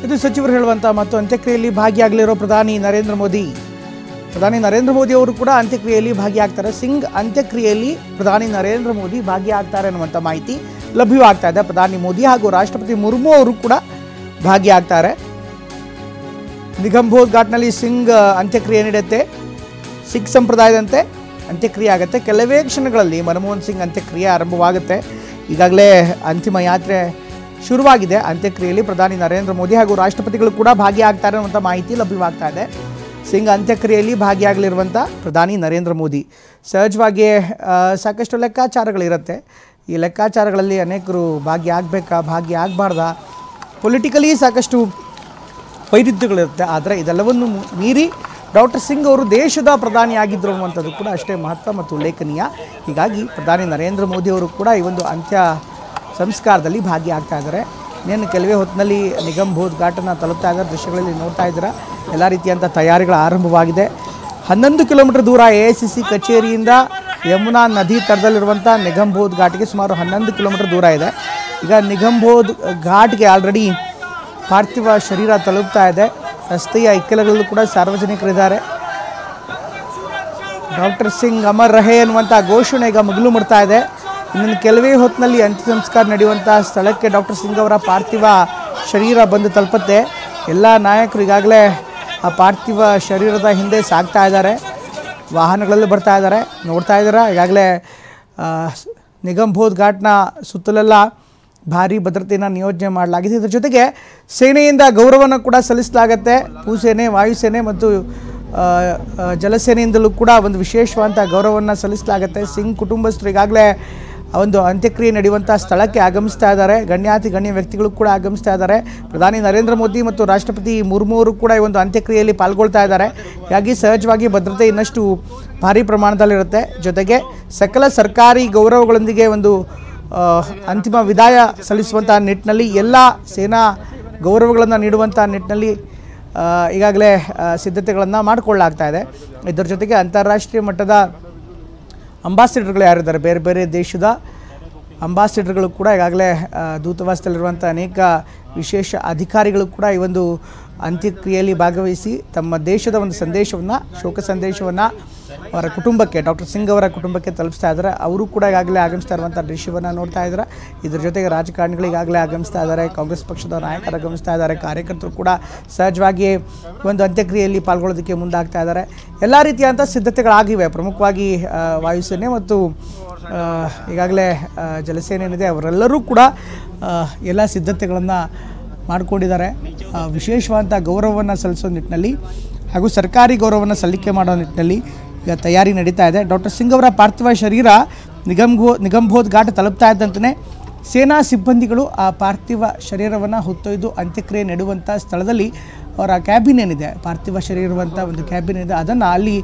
ಇದು ಸಚಿವರು ಹೇಳುವಂಥ ಮತ್ತು ಅಂತ್ಯಕ್ರಿಯೆಯಲ್ಲಿ ಭಾಗಿಯಾಗಲಿರೋ ಪ್ರಧಾನಿ ನರೇಂದ್ರ ಮೋದಿ ಅವರು ಕೂಡ ಅಂತ್ಯಕ್ರಿಯೆಯಲ್ಲಿ ಭಾಗಿಯಾಗ್ತಾರೆ. ಸಿಂಗ್ ಅಂತ್ಯಕ್ರಿಯೆಯಲ್ಲಿ ಪ್ರಧಾನಿ ನರೇಂದ್ರ ಮೋದಿ ಭಾಗಿಯಾಗ್ತಾರೆ ಅನ್ನುವಂಥ ಮಾಹಿತಿ ಲಭ್ಯವಾಗ್ತಾ ಇದೆ. ಪ್ರಧಾನಿ ಮೋದಿ ಹಾಗೂ ರಾಷ್ಟ್ರಪತಿ ಮುರ್ಮು ಅವರು ಕೂಡ ಭಾಗಿಯಾಗ್ತಾರೆ. ನಿಗಮ್ಬೋಧ್ ಘಾಟ್ನಲ್ಲಿ ಸಿಂಗ್ ಅಂತ್ಯಕ್ರಿಯೆ ನಡೆಯುತ್ತೆ. ಸಿಖ್ ಸಂಪ್ರದಾಯದಂತೆ ಅಂತ್ಯಕ್ರಿಯೆ ಆಗುತ್ತೆ. ಕೆಲವೇ ಕ್ಷಣಗಳಲ್ಲಿ ಮನಮೋಹನ್ ಸಿಂಗ್ ಅಂತ್ಯಕ್ರಿಯೆ ಆರಂಭವಾಗುತ್ತೆ. ಈಗಾಗಲೇ ಅಂತಿಮ ಯಾತ್ರೆ ಶುರುವಾಗಿದೆ. ಅಂತ್ಯಕ್ರಿಯೆಯಲ್ಲಿ ಪ್ರಧಾನಿ ನರೇಂದ್ರ ಮೋದಿ ಹಾಗೂ ರಾಷ್ಟ್ರಪತಿಗಳು ಕೂಡ ಭಾಗಿಯಾಗ್ತಾರೆ ಅನ್ನುವಂಥ ಮಾಹಿತಿ ಲಭ್ಯವಾಗ್ತಾ ಇದೆ. ಸಿಂಗ್ ಅಂತ್ಯಕ್ರಿಯೆಯಲ್ಲಿ ಭಾಗಿಯಾಗಲಿರುವಂಥ ಪ್ರಧಾನಿ ನರೇಂದ್ರ ಮೋದಿ ಸಹಜವಾಗಿಯೇ ಸಾಕಷ್ಟು ಲೆಕ್ಕಾಚಾರಗಳಿರುತ್ತೆ. ಈ ಲೆಕ್ಕಾಚಾರಗಳಲ್ಲಿ ಅನೇಕರು ಭಾಗಿಯಾಗಬಾರ್ದಾ, ಪೊಲಿಟಿಕಲಿ ಸಾಕಷ್ಟು ವೈರುಧ್ಯಗಳಿರುತ್ತೆ. ಆದರೆ ಇದೆಲ್ಲವನ್ನು ಮೀರಿ ಡಾಕ್ಟರ್ ಸಿಂಗ್ ಅವರು ದೇಶದ ಪ್ರಧಾನಿಯಾಗಿದ್ದರು ಅನ್ನುವಂಥದ್ದು ಕೂಡ ಅಷ್ಟೇ ಮಹತ್ವ ಮತ್ತು ಉಲ್ಲೇಖನೀಯ. ಹೀಗಾಗಿ ಪ್ರಧಾನಿ ನರೇಂದ್ರ ಮೋದಿ ಅವರು ಕೂಡ ಈ ಒಂದು ಅಂತ್ಯ ಸಂಸ್ಕಾರದಲ್ಲಿ ಭಾಗಿಯಾಗ್ತಾ ಇದ್ದಾರೆ. ಇನ್ನೇನು ಕೆಲವೇ ಹೊತ್ತಿನಲ್ಲಿ ನಿಗಮ್ಬೋಧ್ ಘಾಟನ್ನು ತಲುಪ್ತಾ ಇದ್ದಾರೆ. ದೃಶ್ಯಗಳಲ್ಲಿ ನೋಡ್ತಾ ಇದ್ದೀರಾ, ಎಲ್ಲ ರೀತಿಯಂಥ ತಯಾರಿಗಳು ಆರಂಭವಾಗಿದೆ. 11 ಕಿಲೋಮೀಟರ್ ದೂರ AICC ಕಚೇರಿಯಿಂದ ಯಮುನಾ ನದಿ ತಟದಲ್ಲಿರುವಂಥ ನಿಗಮ್ಬೋಧ್ ಘಾಟ್ಗೆ ಸುಮಾರು 11 ಕಿಲೋಮೀಟರ್ ದೂರ ಇದೆ. ಈಗ ನಿಗಮ್ಬೋಧ್ ಘಾಟ್ಗೆ ಆಲ್ರೆಡಿ ಪಾರ್ಥಿವ ಶರೀರ ತಲುಪ್ತಾ ಇದೆ. ರಸ್ತೆಯ ಇಕ್ಕೆಲಗಳಲ್ಲೂ ಕೂಡ ಸಾರ್ವಜನಿಕರಿದ್ದಾರೆ. ಡಾಕ್ಟರ್ ಸಿಂಗ್ ಅಮರ್ ರಹೆ ಅನ್ನುವಂಥ ಘೋಷಣೆ ಈಗ ಮುಗಿಲು ಮುಟ್ತಾ ಇದೆ. ಇನ್ನೊಂದು ಕೆಲವೇ ಹೊತ್ತಿನಲ್ಲಿ ಅಂತ್ಯ ಸಂಸ್ಕಾರ ನಡೆಯುವಂಥ ಸ್ಥಳಕ್ಕೆ ಡಾಕ್ಟರ್ ಸಿಂಗ್ ಅವರ ಪಾರ್ಥಿವ ಶರೀರ ಬಂದು ತಲುಪುತ್ತೆ. ಎಲ್ಲ ನಾಯಕರು ಈಗಾಗಲೇ ಆ ಪಾರ್ಥಿವ ಶರೀರದ ಹಿಂದೆ ಸಾಗ್ತಾ ಇದ್ದಾರೆ. ವಾಹನಗಳಲ್ಲೂ ಬರ್ತಾ ಇದ್ದಾರೆ. ನೋಡ್ತಾ ಇದ್ದೀರಾ, ಈಗಾಗಲೇ ನಿಗಮ್ಬೋಧ್ ಘಾಟ್ನ ಸುತ್ತಲೆಲ್ಲ ಭಾರೀ ಭದ್ರತೆಯನ್ನು ನಿಯೋಜನೆ ಮಾಡಲಾಗಿದೆ. ಇದರ ಜೊತೆಗೆ ಸೇನೆಯಿಂದ ಗೌರವವನ್ನು ಕೂಡ ಸಲ್ಲಿಸಲಾಗುತ್ತೆ. ಭೂಸೇನೆ, ವಾಯುಸೇನೆ ಮತ್ತು ಜಲಸೇನೆಯಿಂದಲೂ ಕೂಡ ಒಂದು ವಿಶೇಷವಾದಂಥ ಗೌರವವನ್ನು ಸಲ್ಲಿಸಲಾಗುತ್ತೆ. ಸಿಂಗ್ ಕುಟುಂಬಸ್ಥರು ಈಗಾಗಲೇ ಒಂದು ಅಂತ್ಯಕ್ರಿಯೆ ನಡೆಯುವಂಥ ಸ್ಥಳಕ್ಕೆ ಆಗಮಿಸ್ತಾ ಇದ್ದಾರೆ. ಗಣ್ಯ ವ್ಯಕ್ತಿಗಳು ಕೂಡ ಆಗಮಿಸ್ತಾ ಇದ್ದಾರೆ. ಪ್ರಧಾನಿ ನರೇಂದ್ರ ಮೋದಿ ಮತ್ತು ರಾಷ್ಟ್ರಪತಿ ಮುರ್ಮು ಅವರು ಕೂಡ ಈ ಒಂದು ಅಂತ್ಯಕ್ರಿಯೆಯಲ್ಲಿ ಪಾಲ್ಗೊಳ್ತಾ ಇದ್ದಾರೆ. ಹೀಗಾಗಿ ಸಹಜವಾಗಿ ಭದ್ರತೆ ಇನ್ನಷ್ಟು ಭಾರೀ ಪ್ರಮಾಣದಲ್ಲಿರುತ್ತೆ. ಜೊತೆಗೆ ಸಕಲ ಸರ್ಕಾರಿ ಗೌರವಗಳೊಂದಿಗೆ ಒಂದು ಅಂತಿಮ ವಿದಾಯ ಸಲ್ಲಿಸುವಂಥ ನಿಟ್ಟಿನಲ್ಲಿ ಎಲ್ಲ ಸೇನಾ ಗೌರವಗಳನ್ನು ನೀಡುವಂಥ ನಿಟ್ಟಿನಲ್ಲಿ ಈಗಾಗಲೇ ಸಿದ್ಧತೆಗಳನ್ನು ಮಾಡಿಕೊಳ್ಳಲಾಗ್ತಾ ಇದೆ. ಇದರ ಜೊತೆಗೆ ಅಂತಾರಾಷ್ಟ್ರೀಯ ಮಟ್ಟದ ಅಂಬಾಸಿಡರ್ಗಳು ಯಾರಿದ್ದಾರೆ, ಬೇರೆ ಬೇರೆ ದೇಶದ ಅಂಬಾಸಿಡರ್ಗಳು ಕೂಡ ಈಗಾಗಲೇ ದೂತಾವಾಸದಲ್ಲಿರುವಂಥ ಅನೇಕ ವಿಶೇಷ ಅಧಿಕಾರಿಗಳು ಕೂಡ ಈ ಒಂದು ಅಂತ್ಯಕ್ರಿಯೆಯಲ್ಲಿ ಭಾಗವಹಿಸಿ ತಮ್ಮ ದೇಶದ ಒಂದು ಸಂದೇಶವನ್ನು, ಶೋಕ ಸಂದೇಶವನ್ನು ಅವರ ಕುಟುಂಬಕ್ಕೆ, ಡಾಕ್ಟರ್ ಸಿಂಗ್ ಅವರ ಕುಟುಂಬಕ್ಕೆ ತಲುಪಿಸ್ತಾ ಇದ್ದಾರೆ. ಅವರು ಕೂಡ ಈಗಾಗಲೇ ಆಗಮಿಸ್ತಾ ಇರುವಂಥ ದೃಶ್ಯವನ್ನು ನೋಡ್ತಾ ಇದ್ದಾರೆ. ಇದ್ರ ಜೊತೆಗೆ ರಾಜಕಾರಣಿಗಳು ಈಗಾಗಲೇ ಆಗಮಿಸ್ತಾ ಇದ್ದಾರೆ. ಕಾಂಗ್ರೆಸ್ ಪಕ್ಷದ ನಾಯಕರು ಆಗಮಿಸ್ತಾ ಇದ್ದಾರೆ. ಕಾರ್ಯಕರ್ತರು ಕೂಡ ಸಹಜವಾಗಿ ಒಂದು ಅಂತ್ಯಕ್ರಿಯೆಯಲ್ಲಿ ಪಾಲ್ಗೊಳ್ಳೋದಕ್ಕೆ ಮುಂದಾಗ್ತಾ ಇದ್ದಾರೆ. ಎಲ್ಲ ರೀತಿಯಾದಂಥ ಸಿದ್ಧತೆಗಳಾಗಿವೆ. ಪ್ರಮುಖವಾಗಿ ವಾಯುಸೇನೆ ಮತ್ತು ಈಗಾಗಲೇ ಜಲಸೇನೆ ಏನಿದೆ ಅವರೆಲ್ಲರೂ ಕೂಡ ಎಲ್ಲ ಸಿದ್ಧತೆಗಳನ್ನು ಮಾಡಿಕೊಂಡಿದ್ದಾರೆ. ವಿಶೇಷವಾದಂಥ ಗೌರವವನ್ನು ಸಲ್ಲಿಸೋ ನಿಟ್ಟಿನಲ್ಲಿ ಹಾಗೂ ಸರ್ಕಾರಿ ಗೌರವವನ್ನು ಸಲ್ಲಿಕೆ ಮಾಡೋ ನಿಟ್ಟಿನಲ್ಲಿ ಈಗ ತಯಾರಿ ನಡೀತಾ ಇದೆ. ಡಾಕ್ಟರ್ ಸಿಂಗ್ ಅವರ ಪಾರ್ಥಿವ ಶರೀರ ನಿಗಮ್ಬೋಧ್ ಘಾಟ್ ತಲುಪ್ತಾ ಇದ್ದಂತೆ ಸೇನಾ ಸಿಬ್ಬಂದಿಗಳು ಆ ಪಾರ್ಥಿವ ಶರೀರವನ್ನು ಹೊತ್ತೊಯ್ದು ಅಂತ್ಯಕ್ರಿಯೆ ನಡೆಯುವಂಥ ಸ್ಥಳದಲ್ಲಿ ಅವರ ಕ್ಯಾಬಿನ್ ಏನಿದೆ, ಪಾರ್ಥಿವ ಶರೀರ ಇರುವಂಥ ಒಂದು ಕ್ಯಾಬಿನ್ ಇದೆ, ಅದನ್ನು ಅಲ್ಲಿ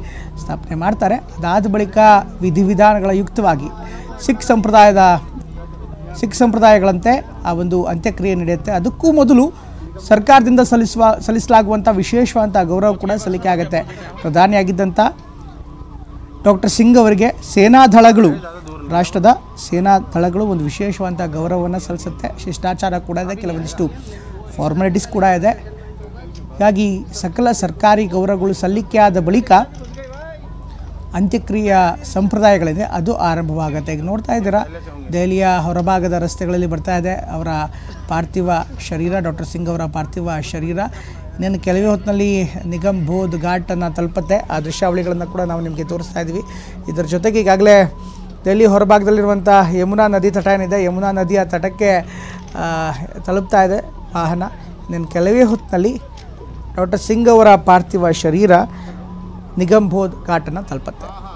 ಸ್ಥಾಪನೆ ಮಾಡ್ತಾರೆ. ಅದಾದ ಬಳಿಕ ವಿಧಿವಿಧಾನಗಳ ಯುಕ್ತವಾಗಿ ಸಿಖ್ ಸಂಪ್ರದಾಯಗಳಂತೆ ಆ ಒಂದು ಅಂತ್ಯಕ್ರಿಯೆ ನಡೆಯುತ್ತೆ. ಅದಕ್ಕೂ ಮೊದಲು ಸರ್ಕಾರದಿಂದ ಸಲ್ಲಿಸಲಾಗುವಂಥ ವಿಶೇಷವಾದಂಥ ಗೌರವ ಕೂಡ ಸಲ್ಲಿಕೆ ಆಗುತ್ತೆ. ಪ್ರಧಾನಿಯಾಗಿದ್ದಂಥ ಡಾಕ್ಟರ್ ಸಿಂಗ್ ಅವರಿಗೆ ರಾಷ್ಟ್ರದ ಸೇನಾ ದಳಗಳು ಒಂದು ವಿಶೇಷವಾದಂಥ ಗೌರವವನ್ನು ಸಲ್ಲಿಸುತ್ತೆ. ಶಿಷ್ಟಾಚಾರ ಕೂಡ ಇದೆ, ಕೆಲವೊಂದಿಷ್ಟು ಫಾರ್ಮಾಲಿಟೀಸ್ ಕೂಡ ಇದೆ. ಹೀಗಾಗಿ ಸಕಲ ಸರ್ಕಾರಿ ಗೌರವಗಳು ಸಲ್ಲಿಕೆಯಾದ ಬಳಿಕ ಅಂತ್ಯಕ್ರಿಯೆಯ ಸಂಪ್ರದಾಯಗಳಿದೆ, ಅದು ಆರಂಭವಾಗುತ್ತೆ. ಈಗ ನೋಡ್ತಾ ಇದ್ದೀರಾ, ದೆಹಲಿಯ ಹೊರಭಾಗದ ರಸ್ತೆಗಳಲ್ಲಿ ಬರ್ತಾ ಇದೆ ಅವರ ಪಾರ್ಥಿವ ಶರೀರ, ಡಾಕ್ಟರ್ ಸಿಂಗ್ ಅವರ ಪಾರ್ಥಿವ ಶರೀರ. ಇನ್ನೇನು ಕೆಲವೇ ಹೊತ್ತಿನಲ್ಲಿ ನಿಗಮ್ಬೋಧ್ ಘಾಟನ್ನು ತಲುಪುತ್ತೆ. ಆ ದೃಶ್ಯಾವಳಿಗಳನ್ನು ಕೂಡ ನಾವು ನಿಮಗೆ ತೋರಿಸ್ತಾ ಇದ್ವಿ. ಇದರ ಜೊತೆಗೆ ಈಗಾಗಲೇ ದೆಹಲಿ ಹೊರಭಾಗದಲ್ಲಿರುವಂಥ ಯಮುನಾ ನದಿ ತಟ ಏನಿದೆ, ಯಮುನಾ ನದಿಯ ತಟಕ್ಕೆ ತಲುಪ್ತಾ ಇದೆ ವಾಹನ. ಇನ್ನೇನು ಕೆಲವೇ ಹೊತ್ತಿನಲ್ಲಿ ಡಾಕ್ಟರ್ ಸಿಂಗ್ ಅವರ ಪಾರ್ಥಿವ ಶರೀರ ನಿಗಮ್ಬೋಧ್ ಘಾಟನ್ನು ತಲುಪುತ್ತೆ.